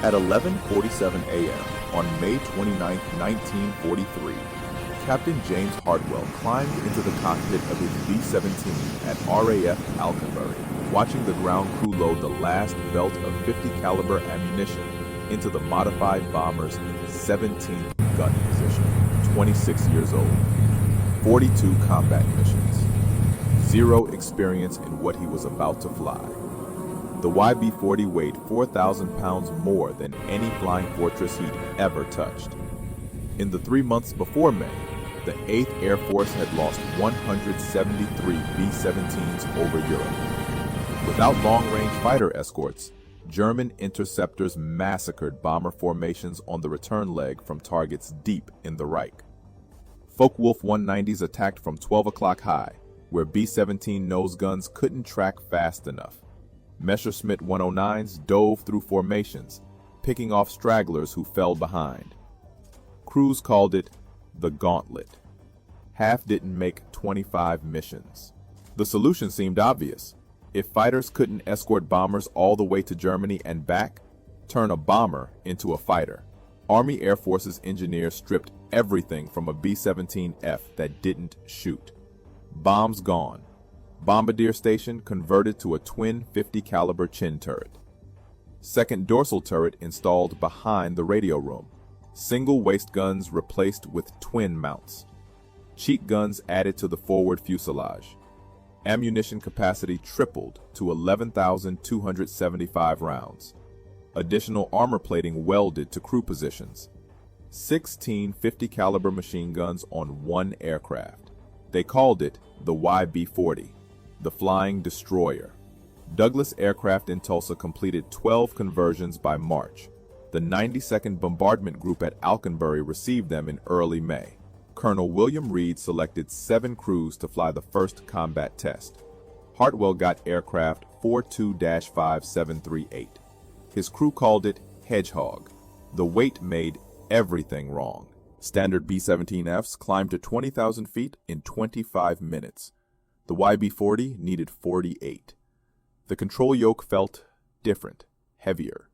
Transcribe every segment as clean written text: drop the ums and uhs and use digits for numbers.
At 11:47 a.m. on May 29, 1943, Captain James Hartwell climbed into the cockpit of his B-17 at RAF Alconbury, watching the ground crew load the last belt of 50 caliber ammunition into the modified bomber's 17th gun position. 26 years old, 42 combat missions, 0 experience in what he was about to fly. The YB-40 weighed 4,000 pounds more than any flying fortress he'd ever touched. In the 3 months before May, the 8th Air Force had lost 173 B-17s over Europe. Without long-range fighter escorts, German interceptors massacred bomber formations on the return leg from targets deep in the Reich. Focke-Wulf 190s attacked from 12 o'clock high, where B-17 nose guns couldn't track fast enough. Messerschmitt 109s dove through formations, picking off stragglers who fell behind. Crews called it the Gauntlet. Half didn't make 25 missions. The solution seemed obvious. If fighters couldn't escort bombers all the way to Germany and back, turn a bomber into a fighter. Army Air Force's engineers stripped everything from a B-17F that didn't shoot. Bombs gone. Bombardier Station converted to a twin 50 caliber chin turret. Second dorsal turret installed behind the radio room. Single waist guns replaced with twin mounts. Cheek guns added to the forward fuselage. Ammunition capacity tripled to 11,275 rounds. Additional armor plating welded to crew positions. 16 50 caliber machine guns on one aircraft. They called it the YB-40, the Flying Destroyer. Douglas Aircraft in Tulsa completed 12 conversions by March. The 92nd Bombardment Group at Alconbury received them in early May. Colonel William Reed selected 7 crews to fly the first combat test. Hartwell got aircraft 42-5738. His crew called it Hedgehog. The weight made everything wrong. Standard B-17Fs climbed to 20,000 feet in 25 minutes. The YB-40 needed 48. The control yoke felt different, heavier.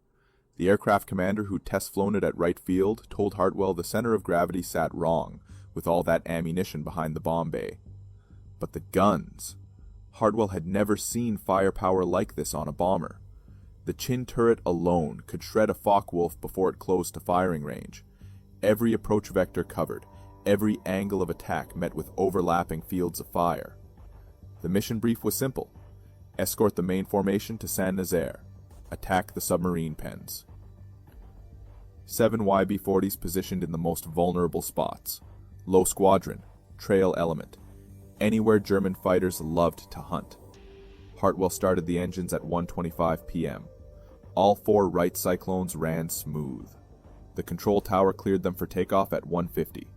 The aircraft commander who test-flown it at Wright Field told Hartwell the center of gravity sat wrong with all that ammunition behind the bomb bay. But the guns! Hartwell had never seen firepower like this on a bomber. The chin turret alone could shred a Focke-Wulf before it closed to firing range. Every approach vector covered, every angle of attack met with overlapping fields of fire. The mission brief was simple. Escort the main formation to Saint-Nazaire. Attack the submarine pens. 7 YB-40s positioned in the most vulnerable spots. Low squadron, trail element. Anywhere German fighters loved to hunt. Hartwell started the engines at 1:25 p.m. All 4 Wright Cyclones ran smooth. The control tower cleared them for takeoff at 1:50.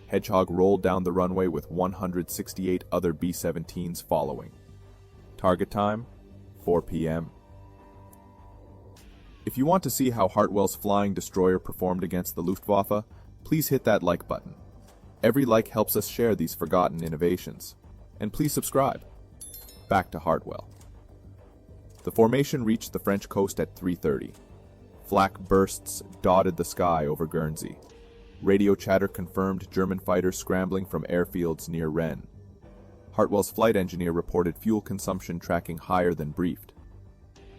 Hedgehog rolled down the runway with 168 other B-17s following. Target time, 4 p.m. If you want to see how Hartwell's Flying Destroyer performed against the Luftwaffe, please hit that like button. Every like helps us share these forgotten innovations. And please subscribe. Back to Hartwell. The formation reached the French coast at 3:30. Flak bursts dotted the sky over Guernsey. Radio chatter confirmed German fighters scrambling from airfields near Rennes. Hartwell's flight engineer reported fuel consumption tracking higher than briefed.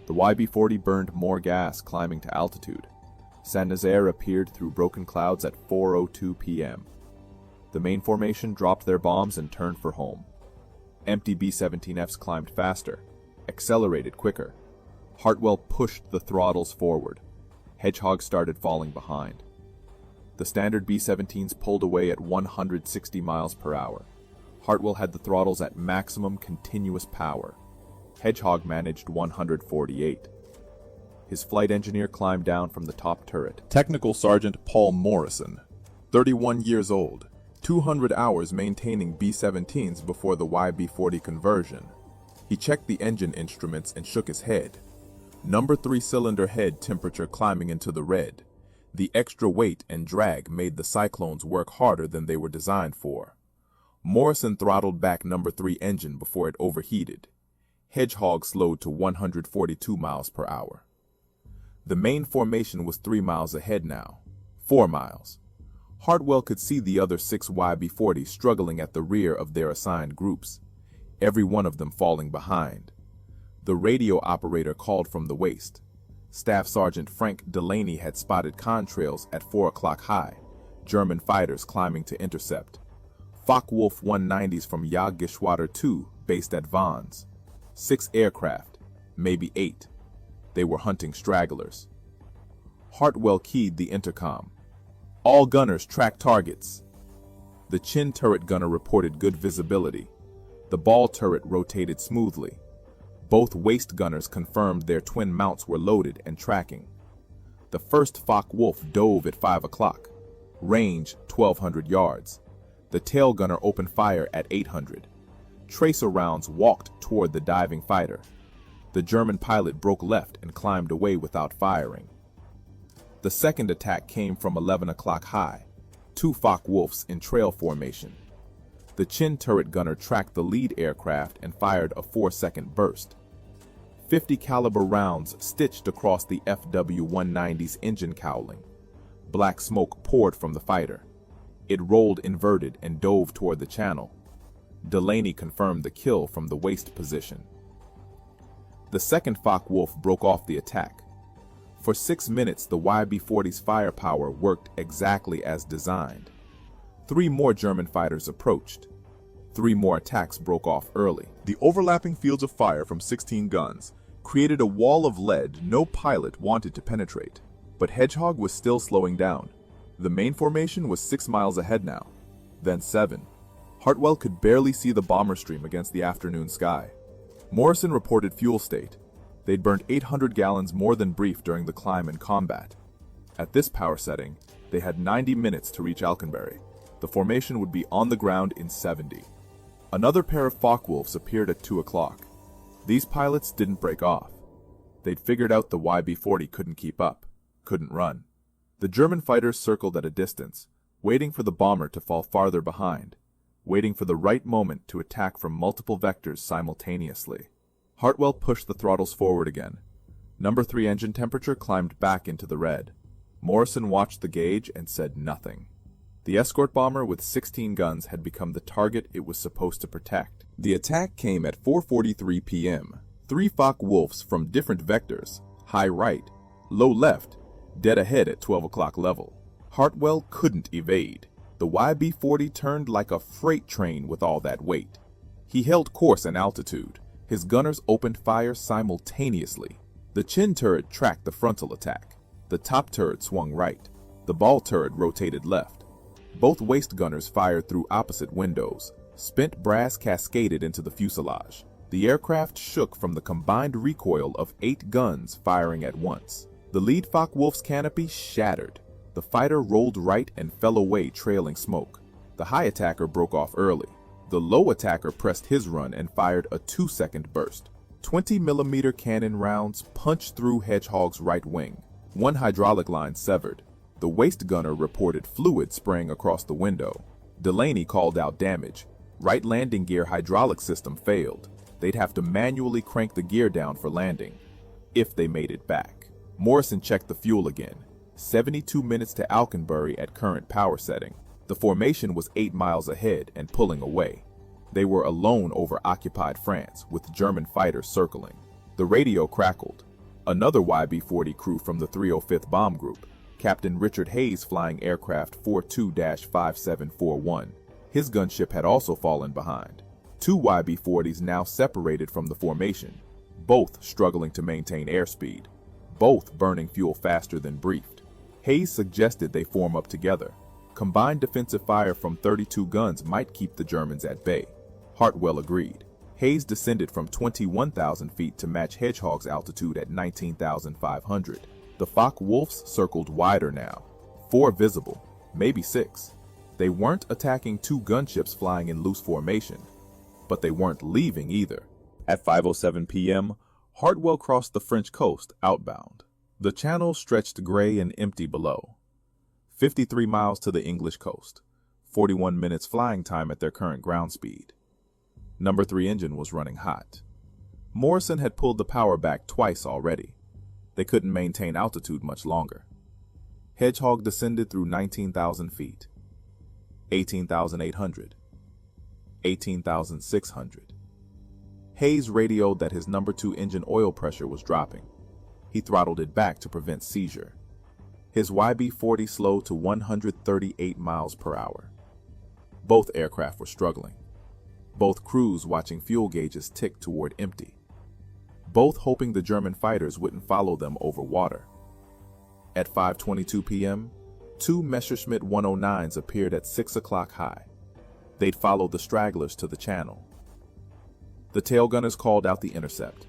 The YB-40 burned more gas climbing to altitude. Saint-Nazaire appeared through broken clouds at 4:02 p.m. The main formation dropped their bombs and turned for home. Empty B-17Fs climbed faster, accelerated quicker. Hartwell pushed the throttles forward. Hedgehog started falling behind. The standard B-17s pulled away at 160 miles per hour. Hartwell had the throttles at maximum continuous power. Hedgehog managed 148. His flight engineer climbed down from the top turret. Technical Sergeant Paul Morrison, 31 years old, 200 hours maintaining B-17s before the YB-40 conversion. He checked the engine instruments and shook his head. Number 3 cylinder head temperature climbing into the red. The extra weight and drag made the Cyclones work harder than they were designed for. Morrison throttled back number 3 engine before it overheated. Hedgehog slowed to 142 miles per hour. The main formation was 3 miles ahead now. 4 miles. Hartwell could see the other 6 YB-40s struggling at the rear of their assigned groups, every one of them falling behind. The radio operator called from the waist. Staff Sergeant Frank Delaney had spotted contrails at 4 o'clock high, German fighters climbing to intercept. Focke-Wulf 190s from Jagdgeschwader 2 based at Vannes. 6 aircraft, maybe 8. They were hunting stragglers. Hartwell keyed the intercom. All gunners track targets. The chin turret gunner reported good visibility. The ball turret rotated smoothly. Both waist gunners confirmed their twin mounts were loaded and tracking. The first Focke-Wulf dove at 5 o'clock. Range 1,200 yards. The tail gunner opened fire at 800. Tracer rounds walked toward the diving fighter. The German pilot broke left and climbed away without firing. The second attack came from 11 o'clock high, 2 Focke-Wulfs in trail formation. The chin turret gunner tracked the lead aircraft and fired a 4-second burst. 50 caliber rounds stitched across the FW-190's engine cowling. Black smoke poured from the fighter. It rolled inverted and dove toward the channel. Delaney confirmed the kill from the waist position. The second Focke-Wulf broke off the attack. For 6 minutes, the YB-40's firepower worked exactly as designed. 3 more German fighters approached. 3 more attacks broke off early. The overlapping fields of fire from 16 guns created a wall of lead no pilot wanted to penetrate. But Hedgehog was still slowing down. The main formation was 6 miles ahead now, then 7. Hartwell could barely see the bomber stream against the afternoon sky. Morrison reported fuel state. They'd burned 800 gallons more than brief during the climb and combat. At this power setting, they had 90 minutes to reach Alconbury. The formation would be on the ground in 70. Another pair of Focke-Wulfs appeared at 2 o'clock. These pilots didn't break off. They'd figured out the YB-40 couldn't keep up, couldn't run. The German fighters circled at a distance, waiting for the bomber to fall farther behind, waiting for the right moment to attack from multiple vectors simultaneously. Hartwell pushed the throttles forward again. Number 3 engine temperature climbed back into the red. Morrison watched the gauge and said nothing. The escort bomber with 16 guns had become the target it was supposed to protect. The attack came at 4:43 p.m. 3 Focke-Wulfs from different vectors, high right, low left, dead ahead at 12 o'clock level. Hartwell couldn't evade. The YB-40 turned like a freight train with all that weight. He held course and altitude. His gunners opened fire simultaneously. The chin turret tracked the frontal attack. The top turret swung right. The ball turret rotated left. Both waist gunners fired through opposite windows. Spent brass cascaded into the fuselage. The aircraft shook from the combined recoil of 8 guns firing at once. The lead Focke-Wulf's canopy shattered. The fighter rolled right and fell away trailing smoke. The high attacker broke off early. The low attacker pressed his run and fired a 2-second burst. 20mm cannon rounds punched through Hedgehog's right wing. 1 hydraulic line severed. The waist gunner reported fluid spraying across the window. Delaney called out damage. Right landing gear hydraulic system failed. They'd have to manually crank the gear down for landing, if they made it back. Morrison checked the fuel again. 72 minutes to Alconbury at current power setting. The formation was 8 miles ahead and pulling away. They were alone over occupied France, with German fighters circling. The radio crackled. Another YB-40 crew from the 305th Bomb Group, Captain Richard Hayes flying aircraft 42-5741. His gunship had also fallen behind. 2 YB-40s now separated from the formation, both struggling to maintain airspeed, both burning fuel faster than briefed. Hayes suggested they form up together. Combined defensive fire from 32 guns might keep the Germans at bay. Hartwell agreed. Hayes descended from 21,000 feet to match Hedgehog's altitude at 19,500. The Focke-Wulfs circled wider now. 4 visible, maybe 6. They weren't attacking 2 gunships flying in loose formation, but they weren't leaving either. At 5:07 p.m., Hartwell crossed the French coast outbound. The channel stretched gray and empty below. 53 miles to the English coast, 41 minutes flying time at their current ground speed. Number 3 engine was running hot. Morrison had pulled the power back twice already. They couldn't maintain altitude much longer. Hedgehog descended through 19,000 feet, 18,800, 18,600. Hayes radioed that his number 2 engine oil pressure was dropping. He throttled it back to prevent seizure. His YB-40 slowed to 138 miles per hour. Both aircraft were struggling. Both crews watching fuel gauges tick toward empty. Both hoping the German fighters wouldn't follow them over water. At 5:22 p.m., 2 Messerschmitt 109s appeared at 6 o'clock high. They'd followed the stragglers to the channel. The tail gunners called out the intercept.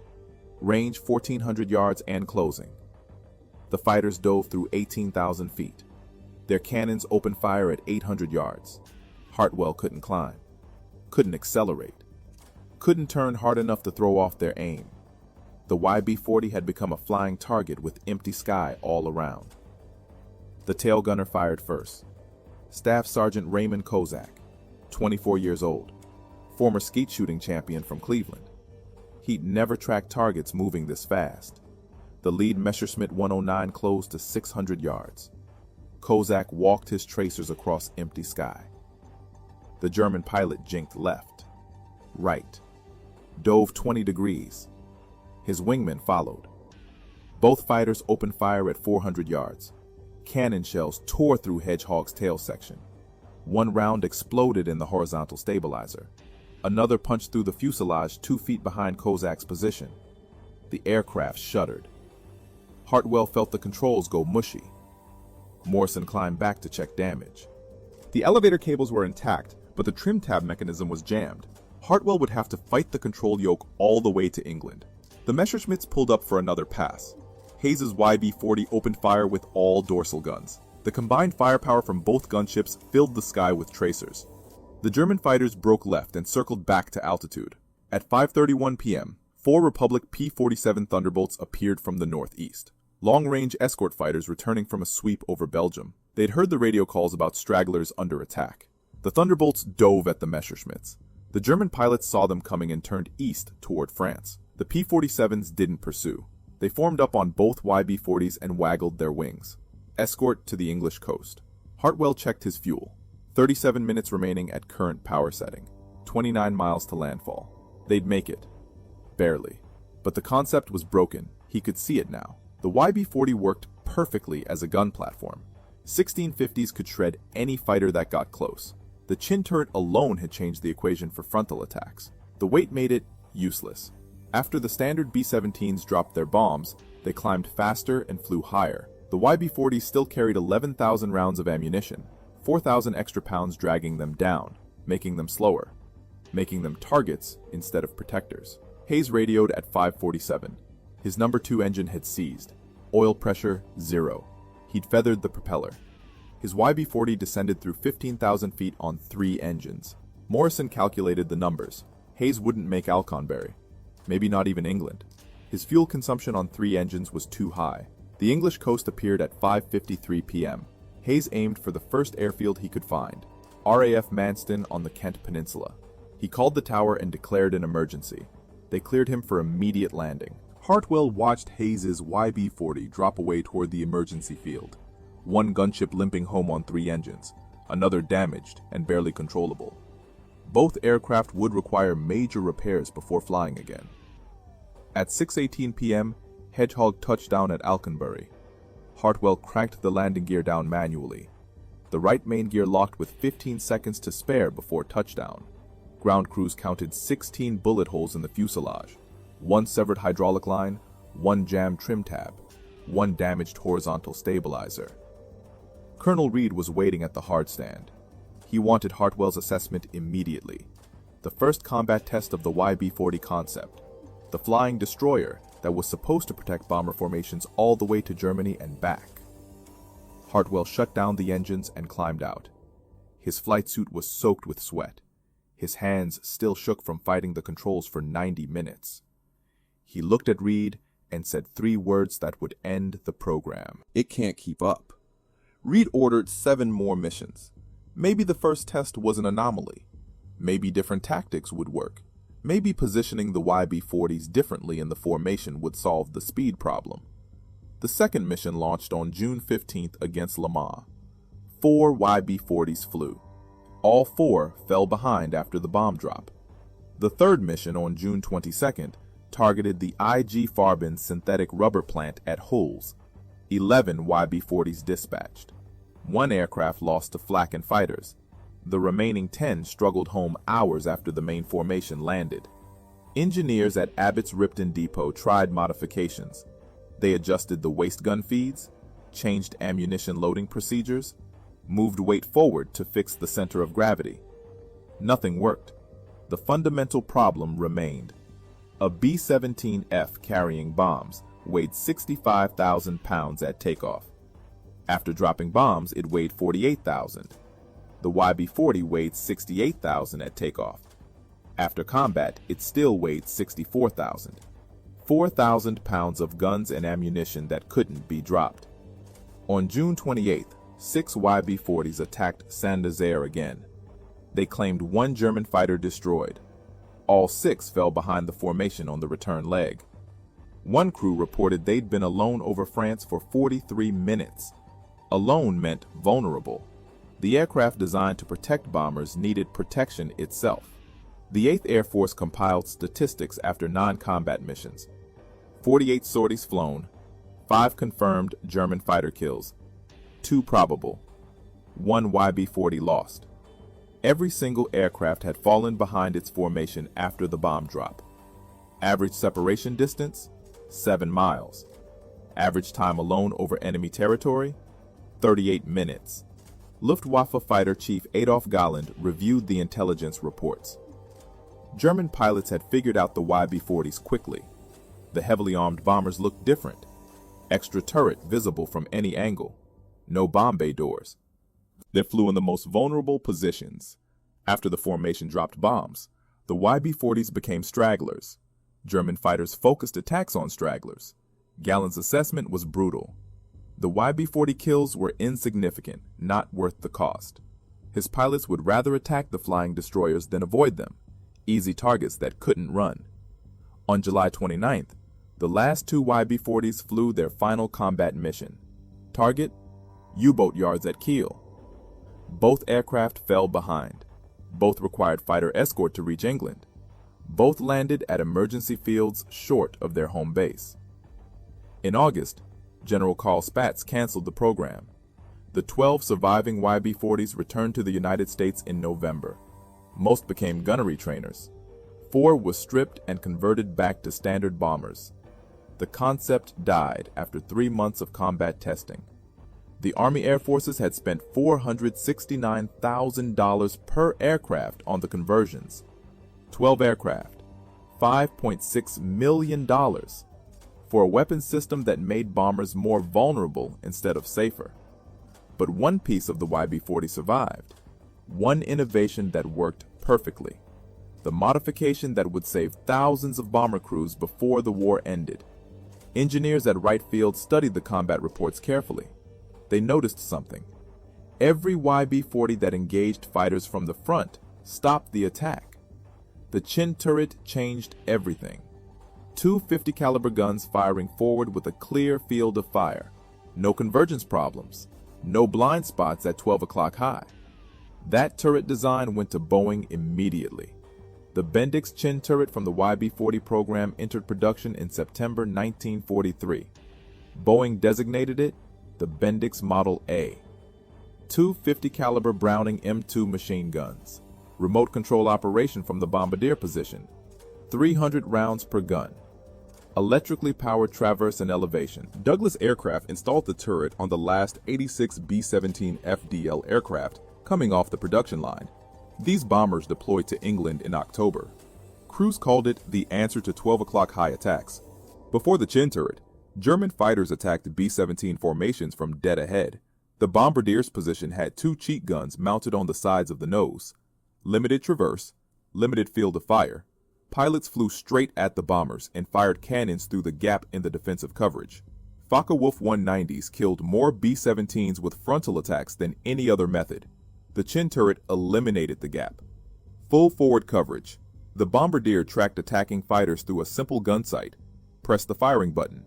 Range 1,400 yards and closing. The fighters dove through 18,000 feet. Their cannons opened fire at 800 yards. Hartwell couldn't climb, couldn't accelerate, couldn't turn hard enough to throw off their aim. The YB-40 had become a flying target with empty sky all around. The tail gunner fired first. Staff Sergeant Raymond Kozak, 24 years old, former skeet shooting champion from Cleveland. He'd never tracked targets moving this fast. The lead Messerschmitt 109 closed to 600 yards. Kozak walked his tracers across empty sky. The German pilot jinked left, right, dove 20 degrees. His wingmen followed. Both fighters opened fire at 400 yards. Cannon shells tore through Hedgehog's tail section. One round exploded in the horizontal stabilizer. Another punched through the fuselage 2 feet behind Kozak's position. The aircraft shuddered. Hartwell felt the controls go mushy. Morrison climbed back to check damage. The elevator cables were intact, but the trim tab mechanism was jammed. Hartwell would have to fight the control yoke all the way to England. The Messerschmitts pulled up for another pass. Hayes's YB-40 opened fire with all dorsal guns. The combined firepower from both gunships filled the sky with tracers. The German fighters broke left and circled back to altitude. At 5:31 p.m., 4 Republic P-47 Thunderbolts appeared from the northeast. Long-range escort fighters returning from a sweep over Belgium. They'd heard the radio calls about stragglers under attack. The Thunderbolts dove at the Messerschmitts. The German pilots saw them coming and turned east toward France. The P-47s didn't pursue. They formed up on both YB-40s and waggled their wings. Escort to the English coast. Hartwell checked his fuel. 37 minutes remaining at current power setting. 29 miles to landfall. They'd make it. Barely. But the concept was broken. He could see it now. The YB-40 worked perfectly as a gun platform. 1650s could shred any fighter that got close. The chin turret alone had changed the equation for frontal attacks. The weight made it useless. After the standard B-17s dropped their bombs, they climbed faster and flew higher. The YB-40 still carried 11,000 rounds of ammunition, 4,000 extra pounds dragging them down, making them slower, making them targets instead of protectors. Hayes radioed at 5:47. His number 2 engine had seized. Oil pressure, 0. He'd feathered the propeller. His YB-40 descended through 15,000 feet on 3 engines. Morrison calculated the numbers. Hayes wouldn't make Alconbury. Maybe not even England. His fuel consumption on 3 engines was too high. The English coast appeared at 5:53 p.m. Hayes aimed for the first airfield he could find, RAF Manston on the Kent Peninsula. He called the tower and declared an emergency. They cleared him for immediate landing. Hartwell watched Hayes's YB-40 drop away toward the emergency field. One gunship limping home on 3 engines, another damaged and barely controllable. Both aircraft would require major repairs before flying again. At 6:18 p.m., Hedgehog touched down at Alconbury. Hartwell cranked the landing gear down manually. The right main gear locked with 15 seconds to spare before touchdown. Ground crews counted 16 bullet holes in the fuselage, 1 severed hydraulic line, 1 jammed trim tab, 1 damaged horizontal stabilizer. Colonel Reed was waiting at the hard stand. He wanted Hartwell's assessment immediately. The first combat test of the YB-40 concept. The flying destroyer that was supposed to protect bomber formations all the way to Germany and back. Hartwell shut down the engines and climbed out. His flight suit was soaked with sweat. His hands still shook from fighting the controls for 90 minutes. He looked at Reed and said 3 words that would end the program. It can't keep up. Reed ordered 7 more missions. Maybe the first test was an anomaly. Maybe different tactics would work. Maybe positioning the YB-40s differently in the formation would solve the speed problem. The second mission launched on June 15th against Le Mans. 4 YB-40s flew. All 4 fell behind after the bomb drop. The third mission on June 22nd targeted the IG Farben synthetic rubber plant at Hulls. 11 YB-40s dispatched. 1 aircraft lost to flak and fighters. The remaining 10 struggled home hours after the main formation landed. Engineers at Abbott's Ripton Depot tried modifications. They adjusted the waste gun feeds, changed ammunition loading procedures, moved weight forward to fix the center of gravity. Nothing worked. The fundamental problem remained. A B-17F carrying bombs weighed 65,000 pounds at takeoff. After dropping bombs, it weighed 48,000. The YB-40 weighed 68,000 at takeoff. After combat, it still weighed 64,000. 4,000 pounds of guns and ammunition that couldn't be dropped. On June 28th, 6 YB-40s attacked Saint-Nazaire again. They claimed 1 German fighter destroyed. All 6 fell behind the formation on the return leg. One crew reported they'd been alone over France for 43 minutes. Alone meant vulnerable. The aircraft designed to protect bombers needed protection itself. The 8th Air Force compiled statistics after non-combat missions. 48 sorties flown, 5 confirmed German fighter kills, 2 probable, 1 YB-40 lost. Every single aircraft had fallen behind its formation after the bomb drop. Average separation distance, 7 miles. Average time alone over enemy territory, 38 minutes. Luftwaffe Fighter Chief Adolf Galland reviewed the intelligence reports. German pilots had figured out the YB-40s quickly. The heavily armed bombers looked different. Extra turret visible from any angle. No bomb bay doors. They flew in the most vulnerable positions. After the formation dropped bombs, the YB-40s became stragglers. German fighters focused attacks on stragglers. Galland's assessment was brutal. The YB-40 kills were insignificant, not worth the cost. His pilots would rather attack the flying destroyers than avoid them, easy targets that couldn't run. On July 29th, the last 2 YB-40s flew their final combat mission. Target: U-boat yards at Kiel. Both aircraft fell behind. Both required fighter escort to reach England. Both landed at emergency fields short of their home base. In August, General Carl Spaatz canceled the program. The 12 surviving YB-40s returned to the United States in November. Most became gunnery trainers. 4 were stripped and converted back to standard bombers. The concept died after 3 months of combat testing. The Army Air Forces had spent $469,000 per aircraft on the conversions. 12 aircraft, $5.6 million, for a weapon system that made bombers more vulnerable instead of safer. But one piece of the YB-40 survived. One innovation that worked perfectly. The modification that would save thousands of bomber crews before the war ended. Engineers at Wright Field studied the combat reports carefully. They noticed something. Every YB-40 that engaged fighters from the front stopped the attack. The chin turret changed everything. 2 50 caliber guns firing forward with a clear field of fire. No convergence problems. No blind spots at 12 o'clock high. That turret design went to Boeing immediately. The Bendix chin turret from the YB-40 program entered production in September 1943. Boeing designated it the Bendix Model A. 2 50 caliber Browning M2 machine guns. Remote control operation from the bombardier position. 300 rounds per gun. Electrically powered traverse and elevation. Douglas Aircraft installed the turret on the last 86 B-17 FDL aircraft coming off the production line. These bombers deployed to England in October. Crews called it the answer to 12 o'clock high attacks. Before the chin turret, German fighters attacked B-17 formations from dead ahead. The bombardier's position had 2 cheek guns mounted on the sides of the nose. Limited traverse, limited field of fire. Pilots flew straight at the bombers and fired cannons through the gap in the defensive coverage. Focke-Wulf 190s killed more B-17s with frontal attacks than any other method. The chin turret eliminated the gap. Full forward coverage. The bombardier tracked attacking fighters through a simple gun sight. Press the firing button.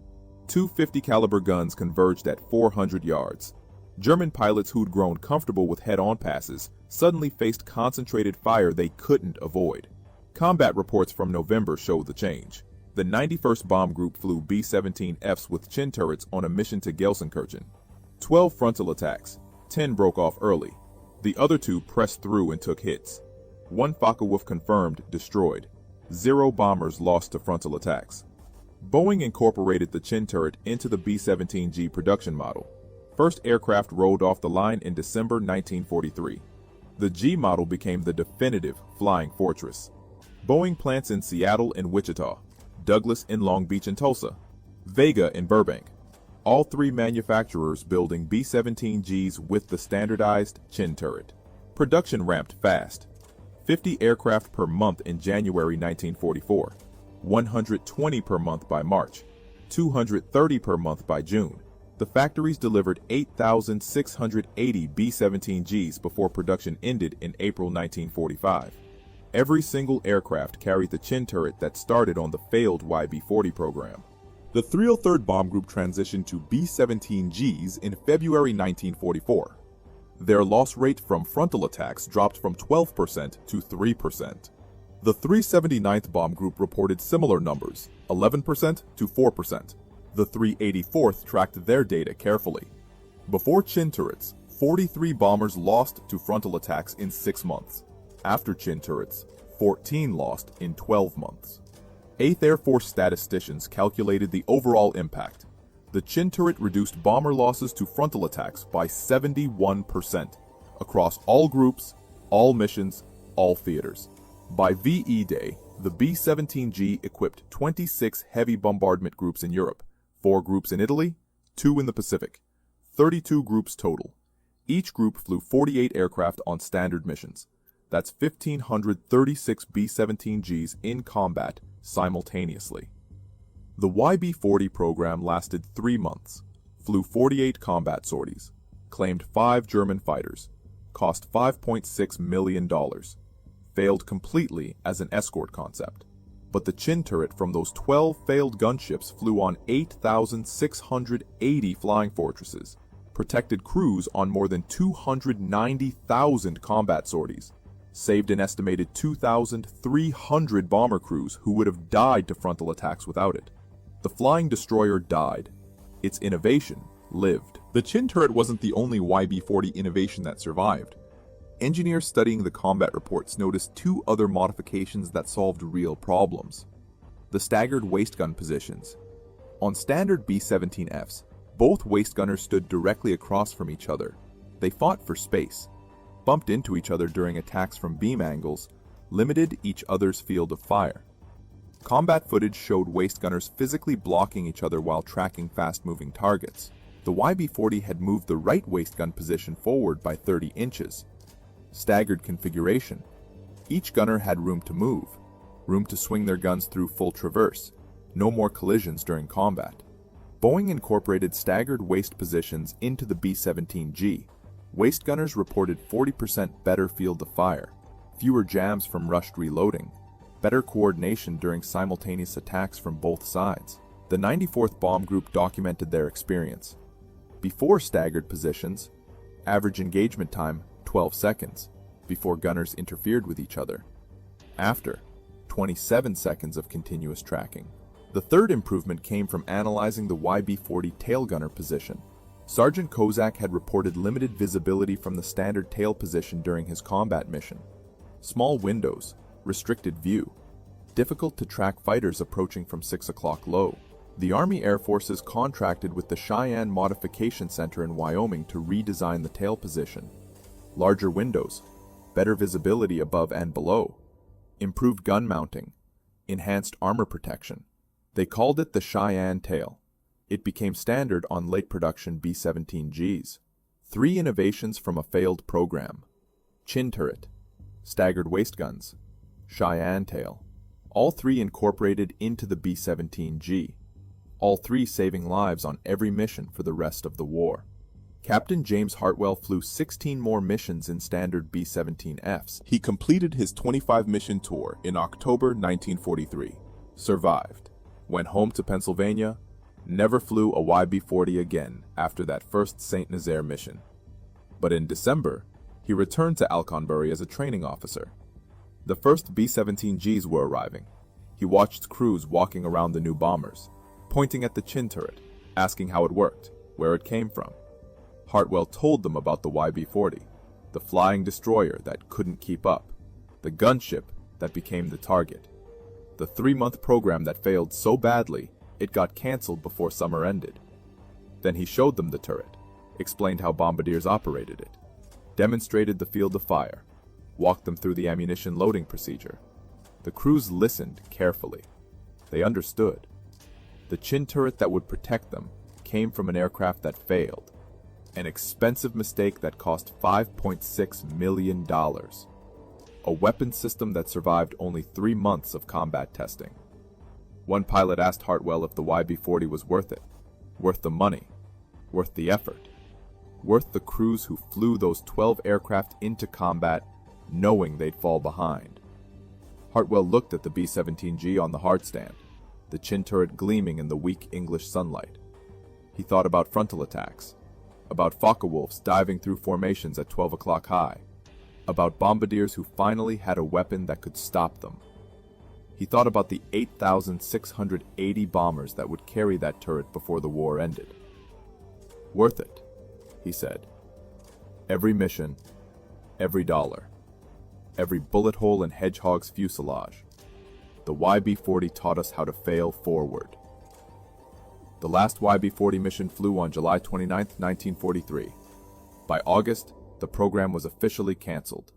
Two 50-caliber guns converged at 400 yards. German pilots who'd grown comfortable with head-on passes suddenly faced concentrated fire they couldn't avoid. Combat reports from November showed the change. The 91st Bomb Group flew B-17Fs with chin turrets on a mission to Gelsenkirchen. 12 frontal attacks, 10 broke off early. The other 2 pressed through and took hits. 1 Focke-Wulf confirmed destroyed. 0 bombers lost to frontal attacks. Boeing incorporated the chin turret into the B-17G production model. First aircraft rolled off the line in December 1943. The G model became the definitive flying fortress. Boeing plants in Seattle and Wichita, Douglas in Long Beach and Tulsa, Vega in Burbank. All 3 manufacturers building B-17Gs with the standardized chin turret. Production ramped fast. 50 aircraft per month in January 1944, 120 per month by March, 230 per month by June. The factories delivered 8,680 B-17Gs before production ended in April 1945. Every single aircraft carried the chin turret that started on the failed YB-40 program. The 303rd Bomb Group transitioned to B-17Gs in February 1944. Their loss rate from frontal attacks dropped from 12% to 3%. The 379th Bomb Group reported similar numbers, 11% to 4%. The 384th tracked their data carefully. Before chin turrets, 43 bombers lost to frontal attacks in 6 months. After chin turrets, 14 lost in 12 months. 8th Air Force statisticians calculated the overall impact. The chin turret reduced bomber losses to frontal attacks by 71% across all groups, all missions, all theaters. By VE Day, the B-17G equipped 26 heavy bombardment groups in Europe, 4 groups in Italy, 2 in the Pacific, 32 groups total. Each group flew 48 aircraft on standard missions. That's 1,536 B-17Gs in combat simultaneously. The YB-40 program lasted 3 months, flew 48 combat sorties, claimed 5 German fighters, cost $5.6 million, failed completely as an escort concept. But the chin turret from those 12 failed gunships flew on 8,680 flying fortresses, protected crews on more than 290,000 combat sorties, saved an estimated 2,300 bomber crews who would have died to frontal attacks without it. The flying destroyer died. Its innovation lived. The chin turret wasn't the only YB-40 innovation that survived. Engineers studying the combat reports noticed 2 other modifications that solved real problems. The staggered waist gun positions. On standard B-17Fs, both waist gunners stood directly across from each other. They fought for space, bumped into each other during attacks from beam angles, limited each other's field of fire. Combat footage showed waist gunners physically blocking each other while tracking fast-moving targets. The YB-40 had moved the right waist gun position forward by 30 inches. Staggered configuration. Each gunner had room to move, room to swing their guns through full traverse, no more collisions during combat. Boeing incorporated staggered waist positions into the B-17G. Waist gunners reported 40% better field of fire, fewer jams from rushed reloading, better coordination during simultaneous attacks from both sides. The 94th Bomb Group documented their experience. Before staggered positions, average engagement time 12 seconds, before gunners interfered with each other. After, 27 seconds of continuous tracking. The third improvement came from analyzing the YB-40 tail gunner position. Sergeant Kozak had reported limited visibility from the standard tail position during his combat mission. Small windows, restricted view, difficult to track fighters approaching from 6 o'clock low. The Army Air Forces contracted with the Cheyenne Modification Center in Wyoming to redesign the tail position. Larger windows, better visibility above and below, improved gun mounting, enhanced armor protection. They called it the Cheyenne tail. It became standard on late production B-17Gs. 3 innovations from a failed program. Chin turret, staggered waist guns, Cheyenne tail. All 3 incorporated into the B-17G. All 3 saving lives on every mission for the rest of the war. Captain James Hartwell flew 16 more missions in standard B-17Fs. He completed his 25-mission tour in October 1943. Survived. Went home to Pennsylvania. never flew a YB-40 again after that first St. Nazaire mission. But in December, he returned to Alconbury as a training officer. The first B-17Gs were arriving. He watched crews walking around the new bombers, pointing at the chin turret, asking how it worked, where it came from. Hartwell told them about the YB-40, the flying destroyer that couldn't keep up, the gunship that became the target, the 3-month program that failed so badly it got cancelled before summer ended. Then he showed them the turret, explained how bombardiers operated it, demonstrated the field of fire, walked them through the ammunition loading procedure. The crews listened carefully. They understood. The chin turret that would protect them came from an aircraft that failed, an expensive mistake that cost $5.6 million, a weapon system that survived only 3 months of combat testing. One pilot asked Hartwell if the YB-40 was worth it, worth the money, worth the effort, worth the crews who flew those 12 aircraft into combat knowing they'd fall behind. Hartwell looked at the B-17G on the hardstand, the chin turret gleaming in the weak English sunlight. He thought about frontal attacks, about Focke-Wulfs diving through formations at 12 o'clock high, about bombardiers who finally had a weapon that could stop them. He thought about the 8,680 bombers that would carry that turret before the war ended. Worth it, he said. Every mission, every dollar, every bullet hole in Hedgehog's fuselage. The YB-40 taught us how to fail forward. The last YB-40 mission flew on July 29, 1943. By August, the program was officially canceled.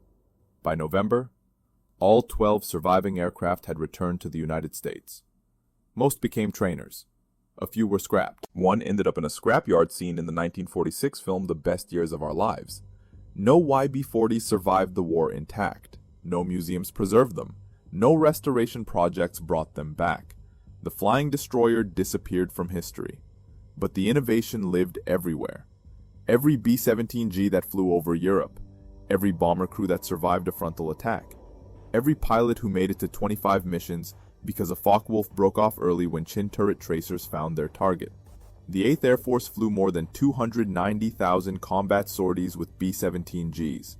By November, all 12 surviving aircraft had returned to the United States. Most became trainers. A few were scrapped. One ended up in a scrapyard scene in the 1946 film The Best Years of Our Lives. No YB-40s survived the war intact. No museums preserved them. No restoration projects brought them back. The flying destroyer disappeared from history. But the innovation lived everywhere. Every B-17G that flew over Europe, every bomber crew that survived a frontal attack, every pilot who made it to 25 missions because a Focke-Wulf broke off early when chin turret tracers found their target. The 8th Air Force flew more than 290,000 combat sorties with B-17Gs.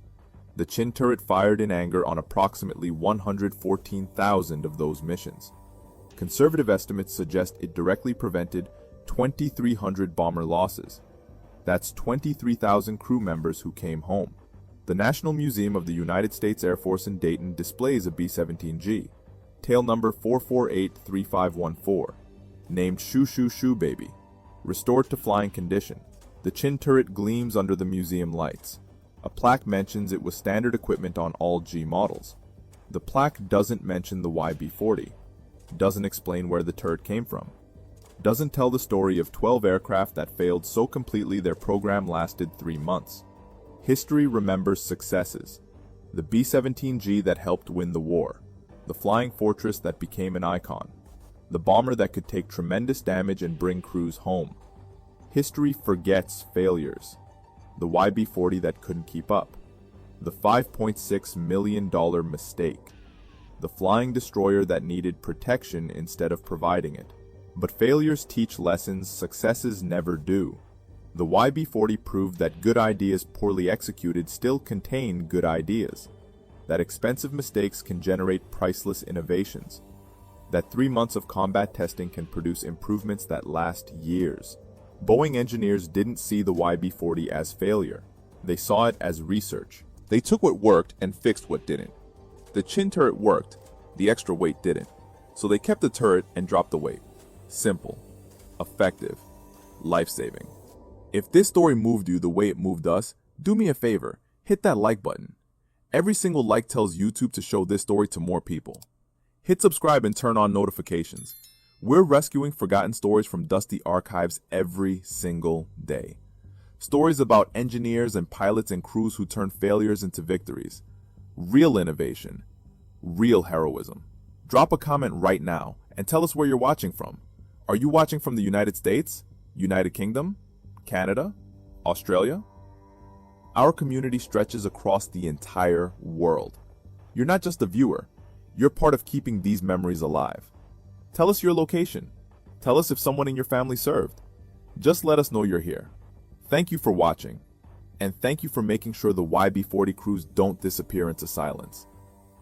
The chin turret fired in anger on approximately 114,000 of those missions. Conservative estimates suggest it directly prevented 2,300 bomber losses. That's 23,000 crew members who came home. The National Museum of the United States Air Force in Dayton displays a B-17G, tail number 4483514, named Shoo Shoo Shoo Baby. Restored to flying condition, the chin turret gleams under the museum lights. A plaque mentions it was standard equipment on all G models. The plaque doesn't mention the YB-40, doesn't explain where the turret came from, doesn't tell the story of 12 aircraft that failed so completely their program lasted 3 months. History remembers successes. The B-17G that helped win the war, the flying fortress that became an icon, the bomber that could take tremendous damage and bring crews home. History forgets failures. The YB-40 that couldn't keep up, the $5.6 million mistake, the flying destroyer that needed protection instead of providing it. But failures teach lessons successes never do. The YB-40 proved that good ideas poorly executed still contain good ideas, that expensive mistakes can generate priceless innovations, that 3 months of combat testing can produce improvements that last years. Boeing engineers didn't see the YB-40 as failure. They saw it as research. They took what worked and fixed what didn't. The chin turret worked, the extra weight didn't. So they kept the turret and dropped the weight. Simple, effective, life-saving. If this story moved you the way it moved us, do me a favor, hit that like button. Every single like tells YouTube to show this story to more people. Hit subscribe and turn on notifications. We're rescuing forgotten stories from dusty archives every single day. Stories about engineers and pilots and crews who turn failures into victories. Real innovation. Real heroism. Drop a comment right now and tell us where you're watching from. Are you watching from the United States, United Kingdom, Canada, Australia? Our community stretches across the entire world. You're not just a viewer. You're part of keeping these memories alive. Tell us your location. Tell us if someone in your family served. Just let us know you're here. Thank you for watching. And thank you for making sure the YB-40 crews don't disappear into silence.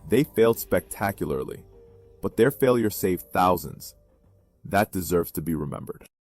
They failed spectacularly, but their failure saved thousands. That deserves to be remembered.